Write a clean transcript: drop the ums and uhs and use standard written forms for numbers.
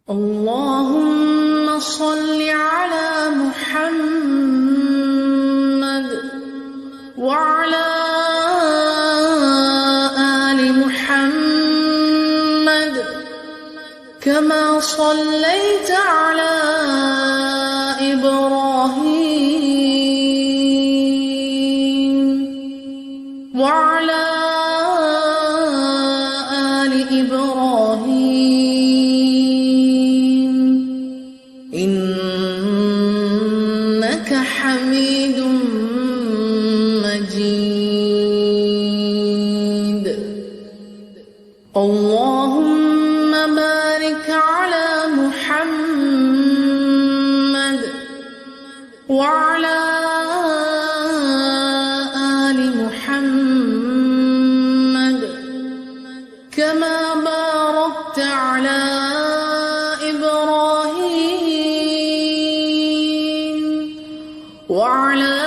اللهم صل على محمد وعلى آل محمد كما صليت على إبراهيم وعلى آل إبراهيم إنك حميد مجيد. اللهم بارك على محمد وعلى آل محمد كما باركت على إبراهيم وعلى